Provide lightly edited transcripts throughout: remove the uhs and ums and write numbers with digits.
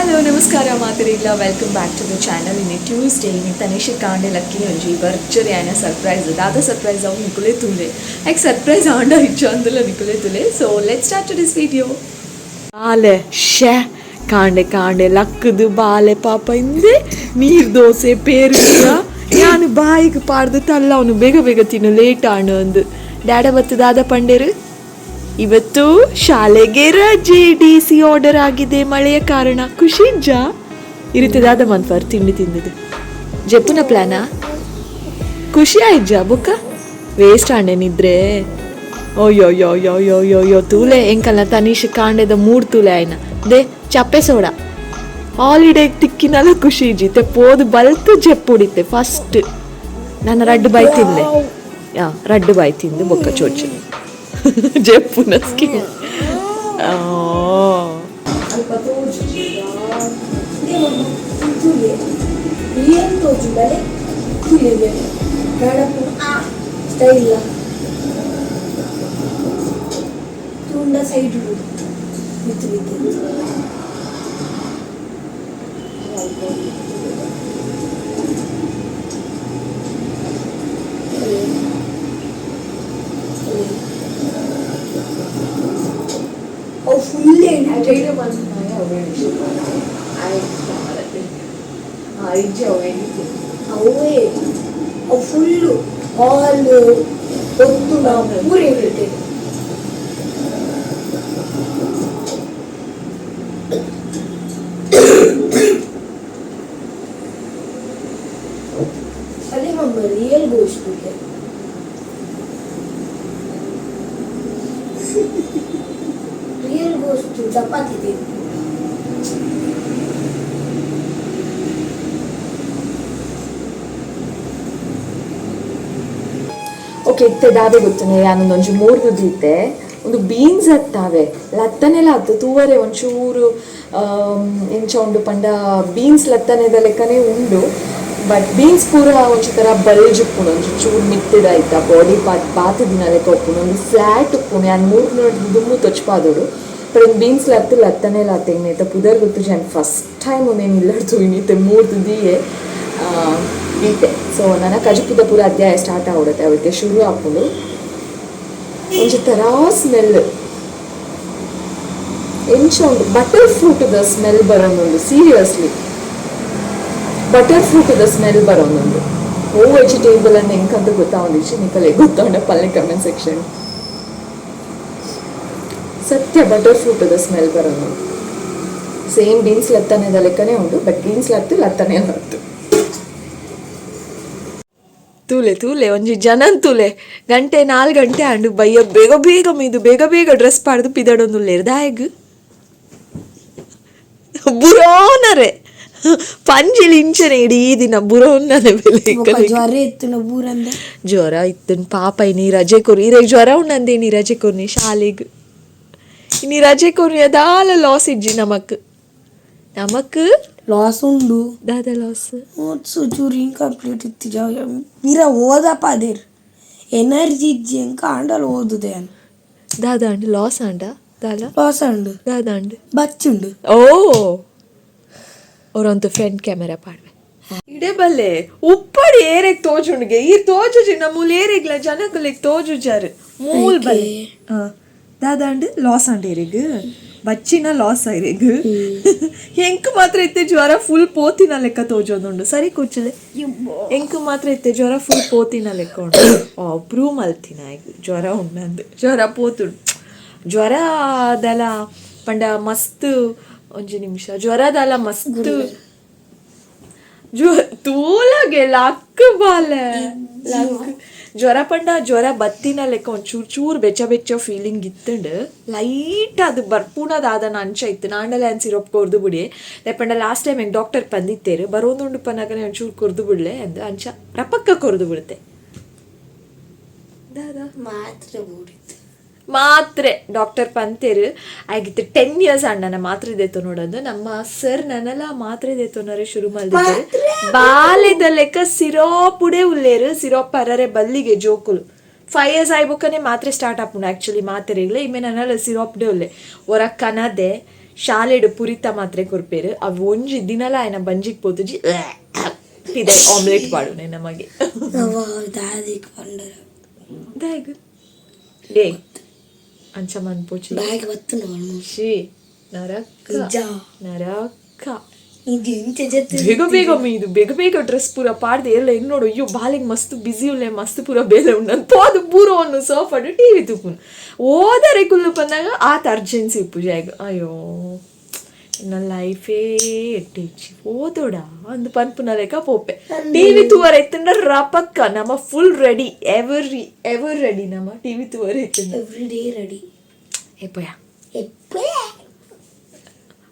Hello ನಮಸ್ಕಾರ ಮಾತಿರಿಲ್ಲ welcome back to the channel ಇನ್ನು ಟ್ಯೂಸ್ಡೇ ಇನ್ನು ತನಿಷೆ ಕಾಂಡೆ ಲಕ್ಕಿನಿ ಒಂಜಿ ಭರ್ಜರಿ ಆಯ್ನ ಸರ್ಪ್ರೈಸ್ ದಾದ ಸರ್ಪ್ರೈಸ್ ಅವು ನಿಕುಲೆ ತುಲೆ ಯಾಕೆ ಸರ್ಪ್ರೈಸ್ ಆಂಡ ಇಚ್ಚು ಅಂದಲ್ಲ ನಿಕುಲೆ ತುಲೆ so let start to this video ಬಾಲೆ ಶೇ ಕಾಂಡೆ ಕಾಂಡೆ ಲಕ್ಕದು ಬಾಲೆ ಪಾಪ ಹಿಂದೆ ನೀರು ದೋಸೆ ಪೇರುಗ ನಾನು ಬಾಯಿಗೆ ಪಾಡ್ದು ತಲ್ಲ ಅವನು ಬೇಗ ಬೇಗ ತಿನ್ನು ಲೇಟ್ ಆಣು ಅಂದು ಡ್ಯಾಡ ಬತ್ತು ದಾದ ಪಂಡೇರು ಇವತ್ತು ಶಾಲೆಗೆ ರಜೆ DC ಆರ್ಡರ್ ಆಗಿದೆ ಮಳೆಯ ಕಾರಣ ಖುಷಿ ಜಾ ಇರುತ್ತೆ ದಾದ ಮನ್ಫರ್ ತಿಂಡಿ ತಿಂದಿದ್ದು ಜಪ್ಪುನ ಪ್ಲಾನ ಖುಷಿ ಆಯ್ಜಾ ಬುಕ್ಕ ವೇಸ್ಟ್ ಆಂಡೇನಿದ್ರೆ ಓಯ್ಯೋ ತೂಲೆ ಎಂಕಲ್ಲ ತನೀಶ್ ಕಾಂಡೆದ 3 ತೂಲೆ ಆಯ್ನ ದೇ ಚಪ್ಪೆ ಸೋಡ ಹಾಲಿಡೇ ತಿಕ್ಕಿನಲ್ಲ ಖುಷಿ ಇಜ್ಜಿತ್ತೆ ಪೋದು ಬಲ್ತು ಜಪ್ಪು ಹೊಡಿತೆ ಫಸ್ಟ್ ನಾನು ರಡ್ಡು ಬಾಯಿ ತಿಂದೆ ರಡ್ಡು ಬಾಯಿ ತಿಂದು ಬೊಕ್ಕ ಚೋಚು ಜಪ್ಪುನ ಸ್ಕಿನ್ ಫುಲ್ಲು ಹಾಲು ಒತ್ತು ಪೂರೆ ಇರುತ್ತೆ ಅದೇ ಮಮ್ಮ real ghost real ghost chapati okay ಇತ್ತೆ ದಾದೆ ಗೊತ್ತುನೆ ನಾನೊಂದೊಂಚು 3 ಇತ್ತೆ ಒಂದು ಬೀನ್ಸ್ ಹತ್ತಾವೆ ಲತ್ತನೆಲ್ಲ ಹತ್ತು ತೂವರೆ ಒಂಚೂರು ಎಂಚ ಉಂಡು ಪಂಡ ಬೀನ್ಸ್ ಲತ್ತನೆದ ಲೆಕ್ಕನೇ ಉಂಡು ಬಟ್ ಬೀನ್ಸ್ ಪೂರ ಒಂಚು ಥರ ಬಲ್ಜ್ ಉಪ್ಪುನು ಒಂಚು ಚೂರು ಮಿತ್ತಿದಾಯ್ತಾ ಬಾಡಿ ಪಾರ್ಟ್ ಬಾತು ದಿನ ಲೆಕ್ಕ ಉಪ್ಪುನು ಒಂದು ಫ್ಲ್ಯಾಟ್ ಉಪ್ಪುನು ನಾನು 3 ನೋಡಿ ದುಮ್ಮು ತೊಚ್ಪಾದೋಡು ಬಟ್ ಒಂದು ಬೀನ್ಸ್ ಲತ್ತನೆಲ್ಲ ಹತ್ತೆಂಗೈತೆ ಪುದರ್ ಗೊತ್ತು ಜಾನ್ ಫಸ್ಟ್ ಟೈಮ್ ಒಂದೇನು ಇಲ್ಲಡ್ತು ಇನ್ನಿತ್ತೆ 3 ದಿಯೆ ಈತೆ ಸೊ ನನ್ನ ಕಜಪುದ ಪೂರ ಅಧ್ಯಾಯ ಸ್ಟಾರ್ಟ್ ಆಗ್ಬಿಡುತ್ತೆ ಅವತ್ತೆ ಶುರು ಹಾಕೊಂಡು ಒಂಚು ಥರ ಸ್ಮೆಲ್ ಎಂಚ ಉಂಟು ಬಟರ್ ಫ್ರೂಟದ ಸ್ಮೆಲ್ ಬರೋನುಂಡು ಸೀರಿಯಸ್ಲಿ ಬಟರ್ ಫ್ರೂಟದ ಸ್ಮೆಲ್ ಬರೋನುಂಡು ಓ ವೆಜಿಟೇಬಲ್ ಅನ್ನು ಹೆಂಗಂತ ಗೊತ್ತಾಗೊಂಡಿಚ್ಚು ನಿಕಲೆ ಗೊತ್ತಾಗೊಂಡ ಪಲ್ಲೆ ಕಮೆಂಟ್ ಸೆಕ್ಷನ್ ಸತ್ಯ ಬಟರ್ ಫ್ರೂಟದ ಸ್ಮೆಲ್ ಬರೋನುಂಡು ಸೇಮ್ ಬೀನ್ಸ್ ಲತ್ತನೆದ ಲೆಕ್ಕನೇ ಉಂಟು ಬಟ್ ಬೀನ್ಸ್ ಲತ್ತನೆ ಹೊತ್ತು ತೂಲೆ ಒಂಜಿ ಜನನ್ ತೂಲೆ ಗಂಟೆ 4 ಗಂಟೆ ಆಂಡು ಬಯ್ಯ ಬೇಗ ಮೀದು ಬೇಗ ಡ್ರೆಸ್ ಪಾಡ್ದು ಪಿದಡೊಂದು ದಾಯಗ್ ಬುರೋನರೆ ಪಂಜಿಲಿ ಇಂಚನೆ ಇಡೀ ದಿನ ಬುರೋನನೆ ಜ್ವರ ಇತ್ತು ಪಾಪ ಇನಿ ರಜೆ ಕೊರಿ ಇರ ಜ್ವರ ಉಂಡಂದೆ ಇನಿ ರಜೆ ಕೊರ್ನಿ ಶಾಲೆಗ್ ಇನಿ ರಜೆ ಕೊರ್ನಿ ಅದಾಲ ಲಾಸ್ ಇಜ್ಜಿ ನಮಕ್ ಲಾಸ್ ಉಂಡು ದಾದ ಲಾಸ್ ಚೂರು ಇನ್ಕಂಪ್ಲೀಟ್ ಇತ್ತು ಮೀರ ಓದಪ್ಪ ಅದೇರ್ ಎನರ್ಜಿ ಇಜ್ಜಿ ಅಂಕ ಆಂಡಲ್ ಓದುದೆ ದಾದ ಅಂಡ್ ಲಾಸ್ ಆಂಡ ದಾಲ ಲಾಸ್ ಅಂಡು ದಾದ ಅಂಡ್ ಬಚ್ಚುಂಡು ಓ ಅವರಂತ ಫ್ರಂಟ್ ಕ್ಯಾಮೆರಾ ಪಾಡ್ವೆ ಇಡೆ ಬಲ್ಲೆ ಉಪ್ಪಡಿ ಏರೆಗ್ ತೋಜುಂಡ್ಗೆ ಈ ತೋಜುಜಿ ನಮ್ಮೂಲ್ ಏರೆಗ್ಲ ಜನಕಲೆಗ್ ತೋಜುಜಾರು ಮೂಲ್ ಬಲ್ಲೆ ದಾದ ಅಂಡ್ ಲಾಸ್ ಅಂಡ್ ಏರೆಗ್ ಬಚ್ಚಿನ ಲಾಸ್ ಐರೆಗ್ ಎಂಕ್ ಮಾತ್ರ ಇತ್ತೆ ಜ್ವರ ಫುಲ್ ಪೋತಿನ ಲೆಕ್ಕ ತೋಜೋದುಂಡು ಸರಿ ಕೂಚಲೆ ಎಂಕ್ ಮಾತ್ರ ಇತ್ತೆ ಜ್ವರ ಫುಲ್ ಪೋತಿನ ಲೆಕ್ಕ ಉಂಡು ಪ್ರೂವ್ ಮಲ್ತಿನ ಈಗ ಜ್ವರ ಉಂಡಂದು ಜ್ವರ ಪೋತುಂಡು ಜ್ವರ ಅದೆಲ್ಲ ಪಂಡ ಮಸ್ತ್ ಒಂಜಿ ನಿಮಿಷ ಜ್ವರದಲ್ಲ ಮಸ್ತ್ ತೂಲಗೆ ಲಕ್ ಬಾಲೆ ಲಕ್ ಜ್ವರ ಬತ್ತಿನ ಲೆಕ್ಕ ಒಂದು ಚೂರು ಬೆಚ್ಚ ಫೀಲಿಂಗ್ ಇತ್ತಂಡು ಲೈಟ್ ಅದು ಬರ್ಪೂಣದಾದ ಅಂಚ ಇತ್ತು ನಾಂಡಲೆ ಅನ್ ಸಿರಪ್ ಕೊರ್ದು ಬಿಡಿ ಲೆಪ್ಪಂಡ ಲಾಸ್ಟ್ ಟೈಮ್ ಹೆಂಗೆ ಡಾಕ್ಟರ್ ಬಂದಿತ್ತೇರು ಬರೋದುಂಡು ಪನ್ನಾಗನೆ ಒಂಚೂರು ಕೊರ್ದು ಬಿಡ್ಲೆ ಅಂದು ಅಂಚ ರಪಕ್ಕ ಕೊರ್ದು ಬಿಡುತ್ತೆ ಮಾತ್ರೆ ಡಾಕ್ಟರ್ ಪಂತೇರು ಆಗಿತ್ತು 10 years ಅಣ್ಣನ ಮಾತ್ರೆ ದೇತು ನೋಡೋದು ನಮ್ಮ ಸರ್ ನನ್ನೆಲ್ಲ ಮಾತ್ರೆ ದೇತೋನರೆ ಶುರು ಮಾಡಿದ್ದಾರೆ ಬಾಲೆದ ಲೆಕ್ಕ ಸಿರೋಪುಡೆ ಉಲ್ಲೇರು ಸಿರೋಪ್ ಪರರೆ ಬಲ್ಲಿಗೆ ಜೋಕುಲು 5 years ಆಯ್ಬೇಕನೆ ಮಾತ್ರೆ ಸ್ಟಾರ್ಟ್ ಆಪುಂಡು ಆ್ಯಕ್ಚುಲಿ ಮಾತ್ರೆಗಳೇ ಇಮೆ ನನ್ನೆಲ್ಲ ಸಿರೋಪ್ಡೆ ಉಲ್ಲೆ ಹೊರ ಕನದೆ ಶಾಲೆಡ್ ಪುರಿತ ಮಾತ್ರ ಕೊರ್ಪೇರು ಅವು ಒಂಜಿ ದಿನಲ ಆಯ್ನ ಬಂಜಿಗೆ ಪೋತುಜಿ ಪಿದೆ ಆಮ್ಲೆಟ್ ಪಾಡು ನಮಗೆ ಏ ಅಂಚ ಮನ್ಪೋಚಿ ಶೀ ನರಕ್ಕ ಬೇಗ ಬೇಗ ಇದು ಬೇಗ ಬೇಗ ಡ್ರೆಸ್ ಪೂರ ಪಾಡ್ದೆ ಎಲ್ಲ ಹೆಂಗ್ ನೋಡು ಅಯ್ಯೋ ಬಾಲಿಗೆ ಮಸ್ತ್ ಬಿಸಿ ಉಳ್ಳೆ ಮಸ್ತ್ ಪೂರ ಬೇಲೆ ಉಂಡು ಅದು ಪೂರವನ್ನು ಸೋಫಾಡು ಟಿವಿ ತುಪ್ಪುನು ಓದರೆ ಕುಲ್ಲು ಬಂದಾಗ ಆತ ಅರ್ಜೆನ್ಸಿ ಉಪ್ಪುಜಾಗ ಅಯ್ಯೋ ನನ್ನ ಲೈಫೇ ಎಟ್ಟಿಚ್ಚಿ ಓದೋಡ ಒಂದು ಪನ್ಪುನ ಲೆಕ್ಕ ಪೋಪೆ ಟಿವಿ ತೂವರ ಎತ್ತಂಡ ರಪಕ್ಕ ನಮ್ಮ ಫುಲ್ ರೆಡಿ ಎವರ್ ರೆಡಿ ನಮ್ಮ ಟಿವಿ ತೂವರ ಎತ್ತಂಡ ಎವ್ರಿ ಡೇ ರೆಡಿ ಎಪ್ಪಯ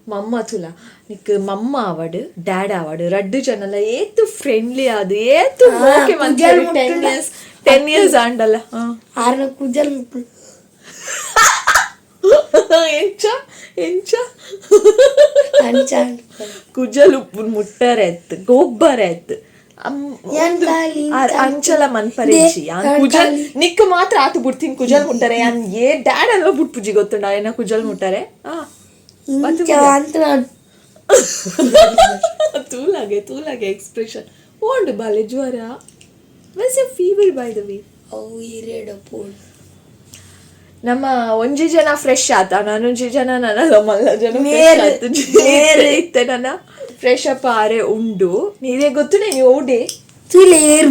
ಮಮ್ಮ ತುಲ ನಿಕ್ ಮಮ್ಮ ಆವಡು ಡ್ಯಾಡ್ ಆವಡು ರಡ್ಡು ಜನಲ್ಲ ಏತು ಫ್ರೆಂಡ್ಲಿ ಅದು ಏತು ಓಕೆ ಮಂತ್ಲಿ 10 years ಆಂಡಲ್ಲ ಆರ್ನ ಕುಜಲ್ ಎಂಚ ಕುಜಲ್ ಉಪ್ಪು ಮುಟ್ಟರೆತ್ ಗೊಬ್ಬರೆತ್ ಅಂಚಲ ಮನ್ಪರೇಚಿ ಕುಜಲ್ ನಿಕ್ ಮಾತ್ರ ಆತು ಬಿಡ್ತೀನಿ ಕುಜಲ್ ಮುಟ್ಟರೆ ಏ ಡ್ಯಾಡ್ ಅಲ್ವಾ ಬಿಟ್ಪುಜಿ ಗೊತ್ತುಂಡ ಏನ ಕುಜಲ್ ಮುಟ್ಟರೆ ತೂಲಾಗೆ ಎಕ್ಸ್ಪ್ರೆಷನ್ ಓಂಡು ಬಾಲೆ ಜ್ವರ was A fever by the way ನಮ್ಮ ಒಂಜಿ ಜನ ಫ್ರೆಶ್ ಆತ ನಾನೊಂಜಿ ಜನ ನನ್ನ ಮಲ್ಲ ಜನ ಇತ್ತೆ ನನ್ನ ಫ್ರೆಶ್ ಅಪ್ ಆರೆ ಉಂಡು ನೀರೇ ಗೊತ್ತು ನೀವು ಓಡೆ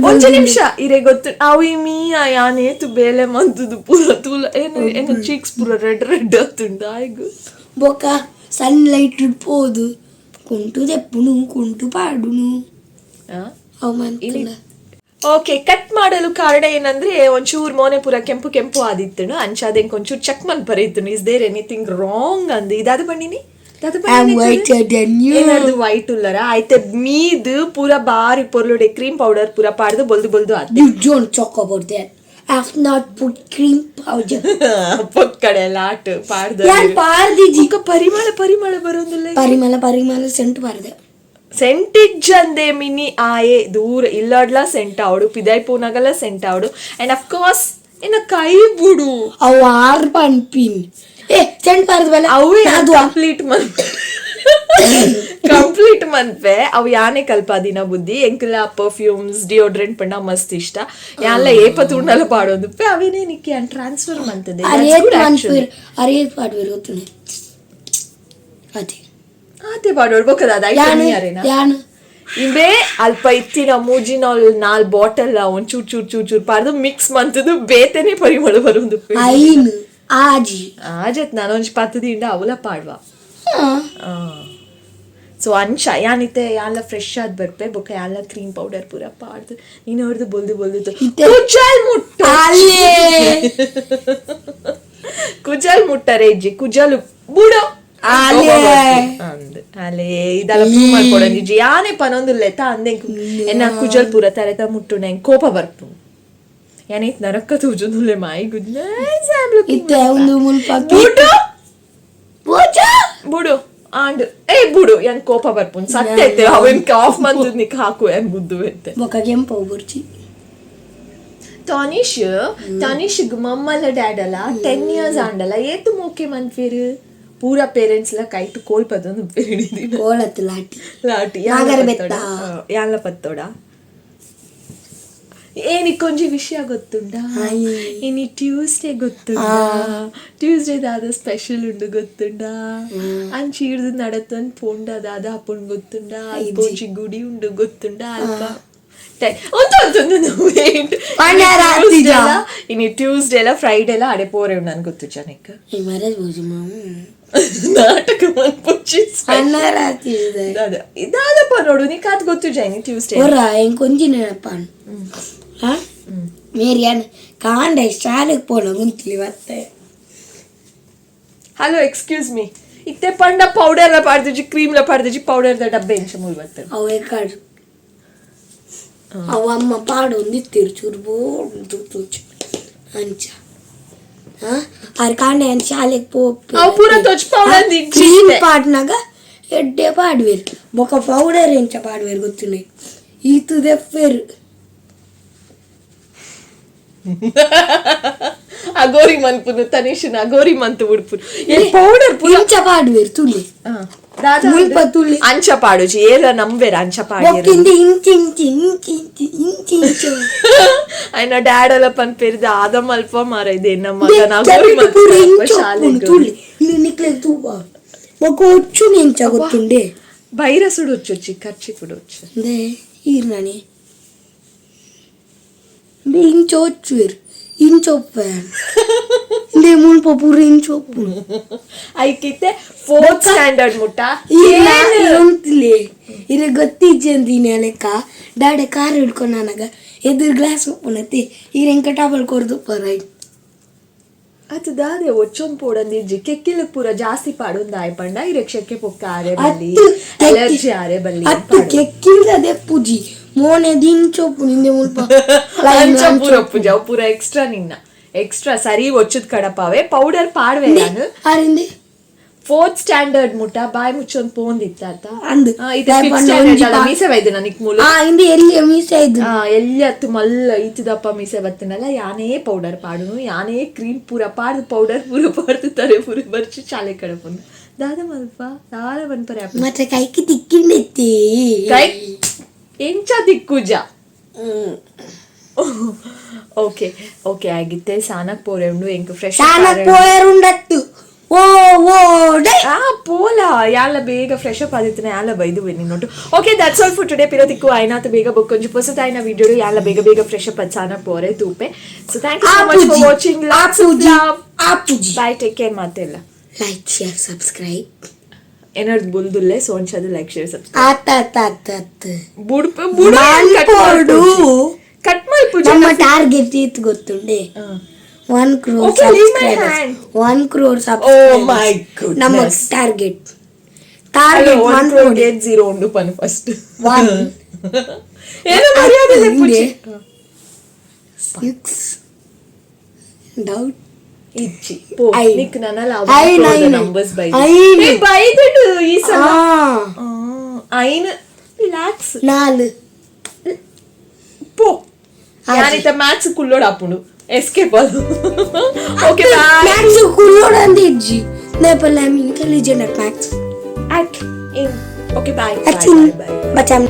ಒಂಜಿ ನಿಮಿಷ ಇರೇ ಗೊತ್ತು ಅವು ಈ ಮೀಯ ಯಾನೇತು ಬೇಲೆ ಮಂತುದು ಪೂರ ತೂಲ ಏನು ಚೀಕ್ಸ್ ಪೂರ ರೆಡ್ ಆತುಂಡು ಆಯ್ಗು ಬೊಕ ಸನ್ಲೈಟ್ ಇಡ್ಬೋದು ಕುಂಟು ದೆಪ್ಪುನು ಕುಂಟು ಪಾಡುನು ಓಕೆ ಕಟ್ ಮಾಡಲು ಕಾರಣ ಏನಂದ್ರೆ ಒಂಚೂರು ಮೋನೆ ಪೂರ ಕೆಂಪು ಕೆಂಪು ಆದಿತ್ತು ಅಂಚಾದೆಂಕ್ ಒಂಚೂರು ಚೆಕ್ ಮನ್ಪರೆ ಇತ್ತು ಇಸ್ ದೇರ್ ಎನಿಥಿಂಗ್ ರಾಂಗ್ ಅಂದ್ ಇದಾದ ಬಣ್ಣಿನಿ ಏನಾದ್ರು ವೈಟ್ ಉಲ್ಲರ ಆಯ್ತೆ ಮೀದ್ ಪೂರ ಬಾರಿ ಪೊರ್ಲುಡೆ ಕ್ರೀಮ್ ಪೌಡರ್ ಪೂರ ಪಾಡ್ದು ಬೊಲ್ದು ಆದ್ ಚೊಕ್ಕ ಬರ್ದೆ I have not put cream powder. ಪೊಕ್ಕಡೆ ಲಾಟ್ ಪಾಡ್ದ ಪರಿಮಳ ಬರೋದಿಲ್ಲ ಪರಿಮಳ ಸೆಂಟ್ ಬಾರ್ದೆ ಸೆಂಟಿಜ್ ಅಂದೆ ಮಿನಿ ಆಯೆ ದೂರ ಇಲ್ಲಡ್ಲ ಸೆಂಟ್ ಆವಡು ಪಿದಾಯ್ ಪೂನಾಗಲ್ಲ ಸೆಂಟ್ ಆವಡು ಅಂಡ್ ಅಫ್ ಕೋರ್ಸ್ ಇನ್ನ ಕೈ ಬುಡು ಅವು ಆರ್ ಪನ್ಪಿನ್ ಸೆಂಟ್ ಬಾರ್ದವಲ್ಲ ಅವೇ ಅದು ಕಂಪ್ಲೀಟ್ ಮನ್ಪೆ ಅವು ಯಾನೆ ಕಲ್ಪ ದಿನ ಬುದ್ಧಿ ಎಂಕಲ ಪರ್ಫ್ಯೂಮ್ಸ್ ಡಿಯೋಡ್ರೆಂಟ್ ಪಂಡ ಮಸ್ತ್ ಇಷ್ಟ ಯಾನ್ಲ ಏಪತ್ತು ಉಂಡಲ ಪಾಡೋದು ಅವೇನೇ ನಿಕ್ಕಿ ಅನ್ ಟ್ರಾನ್ಸ್ಫರ್ ಮಂತದೆ ಅರಿಯತ್ ಪಾಡ್ವೇರು ಗೊತ್ತುನೆ ಅದೇ ಪಾಡೋಡು ಬೊಕ್ಕದ ಇಂಬೆ ಅಲ್ಪ ಇತ್ತಿನ ಮೂಜಿನ 4 ಬಾಟಲ್ ಒಂದ್ ಚೂರ್ ಪಾಡ್ದು ಮಿಕ್ಸ್ ಮಂತದು ಬೇತೆನೆ ಪರಿಮಳ ಬರೋದು ಆಜತ್ ನಾನೊಂಜಿ ಪತ್ತದಿಂದ ಅವಲ ಪಾಡ್ವ ಸೊ ಅಂಚ ಯಾನಿತ್ತೆ ಯಾನ್ಲ ಫ್ರೆಶ್ ಆದ್ ಬರ್ಪೆ ಬೊಕ್ಕ ಯಾನ್ಲ ಕ್ರೀಮ್ ಪೌಡರ್ ಪೂರ ಪಾಡ್ದು ನೀನು ಹೊಡೆದು ಬೊಲ್ದು ಕುಜಲ್ ಮುಟ್ಟರೆ ಇಜ್ಜಿ ಕುಜಲ್ ಬುಡೋ ಅಲೆ ಇದೆಲ್ಲ ಪ್ರೂವ್ ಮಾಡ್ಕೊಡ ನಿಜ ಯಾನೇ ಪನೊಂದುಲ್ಲೆತ ಅಂದೆ ಎನ್ನ ಕುಜಲ್ ಪೂರ ತರೆತ ಮುಟ್ಟುನ ಕೋಪ ಬರ್ಪು ಯಾನೈತ್ ನರಕ್ಕ ತೂಜುದುಲ್ಲೆ ಮಾಯಿ ಗುಡ್ನ ಬುಡು ಆಂಡ್ ಬುಡು ಏನ್ ಕೋಪ ಬರ್ಪುನ್ ಸತ್ತೈತೆ ಅವನ್ ಆಫ್ ಮಂತ್ ನಿಕ್ ಹಾಕು ಏನ್ ಬುದ್ದು ಐತೆ ಕೆಂಪು ಬರ್ಚಿ ತಾನಿಶ್ ಮಮ್ಮಲ ಡ್ಯಾಡ್ ಅಲ್ಲ 10 years ಆಂಡಲ್ಲ ಏತು ಮೋಕೆ ಮನ್ಫೇರು ಪೂರ ಪೇರೆಂಟ್ಸ್ ಲ ಕೈಟು ಕೋಲ್ಪದೊಂದು ಪೇರಿಡಿದೀನಿ ಕೋಲತ್ತು ಲಾಟಿ ಯಾನ್ಲ ಪತ್ತೋಡ ಏನಿಕ್ಕೊಂಜಿ ವಿಷಯ ಗೊತ್ತುಂಡಾ ಇನಿ ಟ್ಯೂಸ್ಡೇ ಗೊತ್ತುಂಡಾ ಟ್ಯೂಸ್ಡೇದಾದ ಸ್ಪೆಷಲ್ ಉಂಡು ಗೊತ್ತುಂಡಾ ಅಂಚಿ ಹಿಡ್ದು ನಡತನ್ ಪೋಂಡ ದಾದ ಅಪ್ಪುಂಡ್ ಗೊತ್ತುಂಡಾ ಅಲ್ಪೊಂಜಿ ಗುಡಿ ಉಂಡು ಗೊತ್ತುಂಡಾ ಅಲ್ಪ ಇನಿ ಟ್ಯೂಸ್ಡೇ ಎಲ್ಲ ಫ್ರೈಡೇ ಎಲ್ಲ ಅಡೆ ಪೋರೆ ಉಂಡು ನನ್ ಗೊತ್ತು ಜನಕ್ಕೆ ನಾಟಕ ಇದಾದಪ್ಪ ನೋಡು ನೀ ಕಾತ್ ಗೊತ್ತು ಜೈನಿ ಟ್ಯೂಸ್ಡೇ ಕೊಂಚಿ ನೆನಪಾನ್ ಮೇರಿಯಾನ್ ಕಾಂಡೆ ಶಾಲೆಗೆ ಪೋನ ಗುಂತ್ಲಿ ಮತ್ತೆ ಹಲೋ ಎಕ್ಸ್ಕ್ಯೂಸ್ ಮೀ ಇತ್ತೆ ಪಂಡ ಪೌಡರ್ ಲ ಪಾಡ್ದಿಜಿ ಕ್ರೀಮ್ ಲ ಪಾಡ್ದಿಜಿ ಪೌಡರ್ ದ ಡಬ್ಬೆ ಇಂಚ ಮೂಲ್ ಬತ್ತೆ ಅವೇ ಕಾಡ್ ಅವ ಅಮ್ಮ ಪಾಡು ಒಂದಿತ್ತಿರು ಚೂರು ಬೋಡು ಅಂಚ ಆರ್ ಕಾಂಡೆ ಅನ್ ಶಾಲೆಗೆ ಪೋಪೆ ಅವ ಪೂರ ತೊಚ್ ಪೌಡರ್ ದಿ ಕ್ರೀಮ್ ಪಾಡ್ನಾಗ ಎಡ್ಡೆ ಪಾಡ್ವೇರು ಬೊಕ ಪೌಡರ್ ಎಂಚ ಪಾಡ್ವೇರು ಗೊತ್ತುನೆ ಈತು ದೆಫ್ಫೆರು ಅಗೋರಿ ಮನ್ಪುನು ತನಿಷನ್ ಅಗೋರಿ ಮಂತ್ ಉಡ್ಪುನು ಪೌಡರ್ ಇಂಚ ಪಾಡುವೆರು ತುಳಿ ಮುಲ್ಪ ತುಳಿ ಅಂಚ ಪಾಡುಜಿ ಏರ ನಂಬೇರ ಅಂಚ ಪಾಡಿ ಒಕ್ಕಿಂದ ಇಂಚಿ ಇಂಚಿ ಇಂಚಿ ಇಂಚಿ ಇಂಚಿ ಇಂಚಿ ಆಯ್ನ ಡ್ಯಾಡ್ ಎಲ್ಲ ಪನ್ಪೇರಿದ ಆದ ಮಲ್ಪ ಮಾರ ಇದೆ ನಮ್ಮ ಮಗನ ಅಗೋರಿ ಮಂತ್ ಶಾಲೆ ತುಳಿ ಇಲ್ಲಿ ನಿಕ್ಲೆ ತೂಬ ಮಗ ಒಚ್ಚು ಇಂಚ ಗೊತ್ತುಂಡೆ ಬೈರ ಸುಡೊಚ್ಚು ಖರ್ಚಿ ಕುಡೊಚ್ಚು ದೇ ಈರ್ನಾನಿ ಇಂಚ ಒಚ್ಚುವೆರು ಇಂಚೊಪ್ಪನ್ ಇಂದೆ ಮುಲ್ಪ ಪೂರ ಇಂಚೊಪ್ಪು ಐಕಿತ್ತೆ 4th ಸ್ಟ್ಯಾಂಡರ್ಡ್ ಮುಟ್ಟ ಏನಿಲ್ಲ ಇದು ಗೊತ್ತಿಜ್ಜಂದಿನ ಲೆಕ್ಕ ದಾಡೆ ಕಾರ್ ಹಿಡ್ಕೊಂಡು ನನಗ ಎದುರು ಗ್ಲಾಸ್ ಒಪ್ಪನತಿ ಈ ರೆಂಕ ಟಾಬಲ್ ಕೊರ್ದು ಪರೈ ಅದು ದಾದೆ ಒಚ್ಚೊಂದು ಪೋಡಂದಿಜ್ಜಿ ಕೆಕ್ಕಿಲ ಪೂರ ಜಾಸ್ತಿ ಪಾಡೊಂದು ಆಯ್ಪಂಡ ಈ ರಕ್ಷಕ್ಕೆ ಪೊಕ್ಕ ಆರೆ ಬಲ್ಲಿ ಅಲರ್ಜಿ ಆರೆ ಬಲ್ಲಿ ಅತ್ತು ಕೆಕ್ಕಿಲ್ದದೆ ಪೂಜಿ ಮೋನೆ ದಿಂಚೊಪ್ಪು ನಿಂದೆ ಮುಲ್ಪ ಪೂರ ಪೂಜಾ ಪೂರ ಎಕ್ಸ್ಟ್ರಾ ನಿನ್ನ ಎಕ್ಸ್ಟ್ರಾ ಸರಿ ಒಚ್ಚದ್ ಕಡಪಾವೆ ಪೌಡರ್ ಪಾಡ್ವೆ ನಾನು ಆರಿಂದೆ 4th ಸ್ಟ್ಯಾಂಡರ್ಡ್ ಮುಟ್ಟ ಬಾಯಿ ಮುಚ್ಚೊಂದು ಪೋಂದಿತ್ತ ಅಂದು ಮೀಸೆ ಬೈದು ನನಗೆ ಮೂಲ ಇಂದೆ ಎಲ್ಲಿ ಮೀಸೆ ಇದ್ದು ಎಲ್ಲಿ ಹತ್ತು ಮಲ್ಲ ಇತ್ತಿದಪ್ಪ ಮೀಸೆ ಬತ್ತನಲ್ಲ ಯಾನೇ ಪೌಡರ್ ಪಾಡುನು ಯಾನೇ ಕ್ರೀಮ್ ಪೂರ ಪಾಡ್ದು ಪೌಡರ್ ಪೂರ ಪಾಡ್ದು ತಾರೆ ಪೂರ ಬರ್ಚಿ ಶಾಲೆ ಕಡಪನು ದಾದ ಮಲ್ಪ ದಾದ ಬನ್ಪರೆ ಮತ್ತೆ ಕೈకి ತಿಕ್ಕಿಂಡೆತ್ತಿ ಕೈ ಎಂಚ ದಿಕ್ಕುಜ ಓಕೆ ಓಕೆ ಆಗಿತ್ತೆ ಸಾನಕ್ ಪೋರೆ ಉಂಡು ಎಂಕ್ ಫ್ರೆಶ್ ಸಾನಕ್ ಪೋಯರುಂಡತ್ತು ಓ ಓ ಡೇ ಪೋಲ ಯಾಲ ಬೇಗ ಫ್ರೆಶ್ ಅಪ್ ಆದಿತ್ತನೆ ಯಾಲ ಬೈದು ಬನ್ನಿ ನೋಟು okay that's all for today ಪಿರೋದಿಕ್ಕು ಐನಾತ ಬೇಗ ಬುಕ್ ಕೊಂಚ ಪೊಸತಾಯಿನ ವಿಡಿಯೋ ಯಾಲ ಬೇಗ ಬೇಗ ಫ್ರೆಶ್ ಅಪ್ ಸಾನಕ್ ಪೋರೆ ತೂಪೆ so thank you so much for watching lots of love ಆಪುಜಿ ಬೈ ಟೇಕ್ ಕೇರ್ ಮಾತೆಲ್ಲ ಲೈಕ್ ಶೇರ್ ಸಬ್ಸ್ಕ್ರೈಬ್ ಏನಾದ್ರು ಬುಲ್ದುಲ್ಲೆ ಸೋನ್ಶಾದು ಲೈಕ್ ಶೇರ್ ಸಬ್ಸ್ಕ್ರೈಬ್ ಆತ ಬುಡ್ಪ ಬುಡ ಕಟ್ ಮಲ್ಪು ನಮ್ಮ ಟಾರ್ಗೆಟ್ ಇತ್ತು ಗೊತ್ತುಂಡೆ 1 crore subscribers 1 crore subscribers oh my goodness ನಮ್ಮ ಟಾರ್ಗೆಟ್ 1 crore get 0 ಉಂಡು ಪನ್ ಫಸ್ಟ್ 1 ಏನು ಮರ್ಯಾದೆ ಲೆಪ್ಪುಚಿ 6 ಡೌಟ್ ಇಚ್ಚಿ ಪೋ ನಿಕ್ ನನಲ ಅವರ ನಂಬರ್ಸ್ ಬೈ ಏ ಬೈದಡು ಈ ಸಲ ಐನ ರಿಲ್ಯಾಕ್ಸ್ 4 ಪೋ ಯಾನಿತ maths ಕುಲ್ಲೋಡ ಅಪ್ಪುಂಡು escape all okay bye maths kuloda andiji nepal am intelligent at maths at in okay bye bye bye